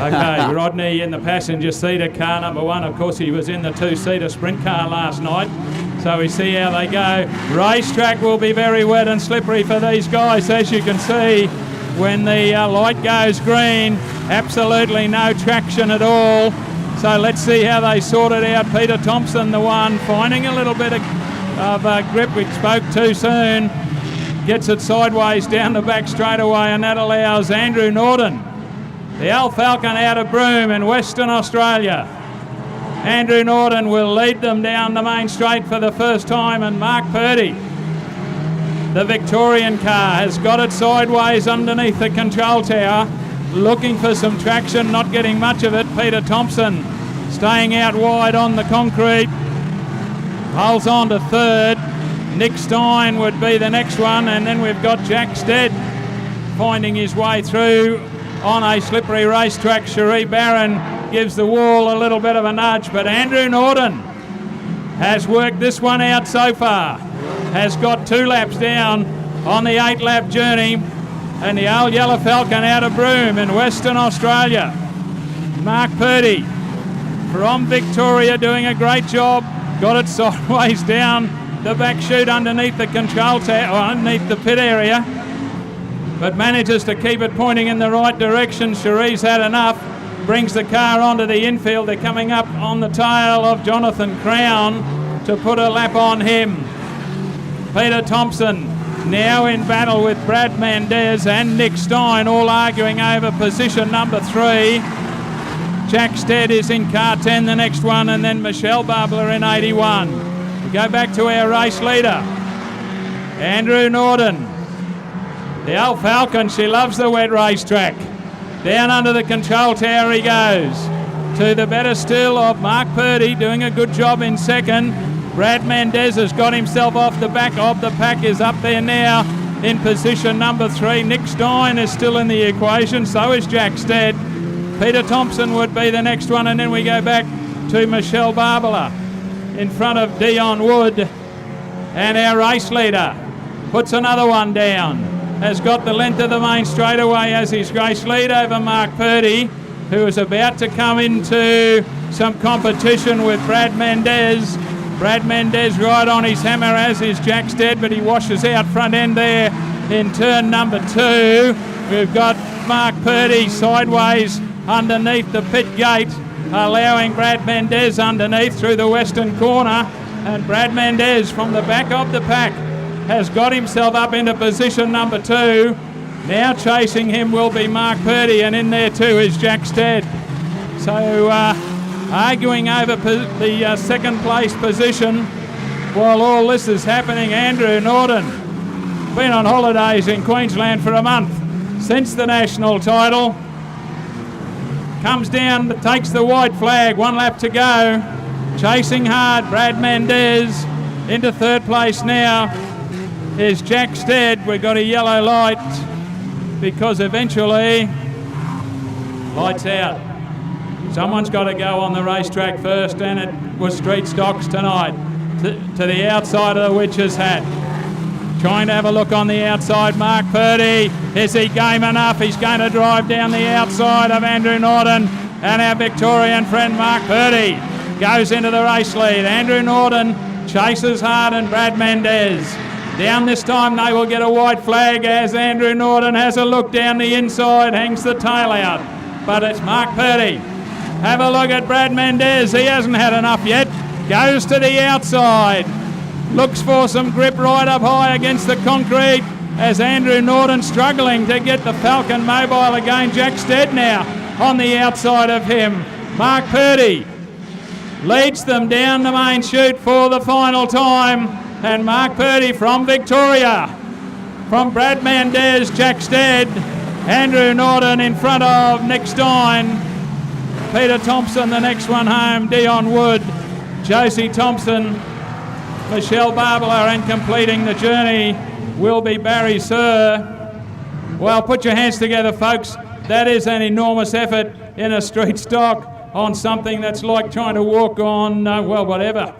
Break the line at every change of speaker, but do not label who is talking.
Okay, Rodney in the passenger seat of car number 1. Of course, he was in the 2-seater sprint car last night. So we see how they go. Racetrack will be very wet and slippery for these guys, as you can see. When the light goes green, absolutely no traction at all. So let's see how they sort it out. Peter Thompson, the one, finding a little bit of grip. We spoke too soon. Gets it sideways down the back straightaway, and that allows Andrew Norton, the Al Falcon out of Broome in Western Australia. Andrew Norton will lead them down the main straight for the first time, and Mark Purdy, the Victorian car, has got it sideways underneath the control tower, looking for some traction, not getting much of it. Peter Thompson staying out wide on the concrete, holds on to third. Nick Stein would be the next one, and then we've got Jack Stead finding his way through on a slippery racetrack. Cherie Barron gives the wall a little bit of a nudge, but Andrew Norton has worked this one out so far. Has got 2 laps down on the 8-lap journey, and the old Yellow Falcon out of Broome in Western Australia. Mark Purdy from Victoria doing a great job. Got it sideways down the back chute underneath the control tower, or underneath the pit area, but manages to keep it pointing in the right direction. Cherie's had enough. Brings the car onto the infield. They're coming up on the tail of Jonathan Crown to put a lap on him. Peter Thompson now in battle with Brad Mendez and Nick Stein, all arguing over position number 3. Jack Stead is in car 10, the next one, and then Michelle Barbler in 81. We go back to our race leader, Andrew Norton. The Al Falcon, she loves the wet racetrack. Down under the control tower he goes. To the better still of Mark Purdy, doing a good job in second. Brad Mendez has got himself off the back of the pack, is up there now in position number 3. Nick Stein is still in the equation, so is Jack Stead. Peter Thompson would be the next one, and then we go back to Michelle Barbler in front of Dion Wood. And our race leader puts another one down. Has got the length of the main straightaway as his race lead over Mark Purdy, who is about to come into some competition with Brad Mendez. Brad Mendez right on his hammer, as is Jack Stead, but he washes out front end there in turn number 2. We've got Mark Purdy sideways underneath the pit gate, allowing Brad Mendez underneath through the western corner, and Brad Mendez from the back of the pack has got himself up into position number 2. Now chasing him will be Mark Purdy, and in there too is Jack Stead. So arguing over the second place position while all this is happening. Andrew Norton, been on holidays in Queensland for a month since the national title. Comes down, takes the white flag, 1 lap to go. Chasing hard, Brad Mendez into third place now is Jack Stead. We've got a yellow light because eventually, lights out. Someone's got to go on the racetrack first, and it was Street Stocks tonight to the outside of the witch's hat. Trying to have a look on the outside, Mark Purdy. Is he game enough? He's going to drive down the outside of Andrew Norton, and our Victorian friend Mark Purdy goes into the race lead. Andrew Norton chases hard, and Brad Mendez. Down this time they will get a white flag as Andrew Norton has a look down the inside, hangs the tail out. But it's Mark Purdy. Have a look at Brad Mendez. He hasn't had enough yet. Goes to the outside. Looks for some grip right up high against the concrete as Andrew Norton struggling to get the Falcon mobile again. Jack Stead now on the outside of him. Mark Purdy leads them down the main chute for the final time. And Mark Purdy from Victoria, from Brad Mendez, Jack Stead, Andrew Norton in front of Nick Stein, Peter Thompson the next one home, Dion Wood, Josie Thompson, Michelle Barbler, and completing the journey will be Barry Sir. Well, put your hands together, folks. That is an enormous effort in a street stock on something that's like trying to walk on, well, whatever.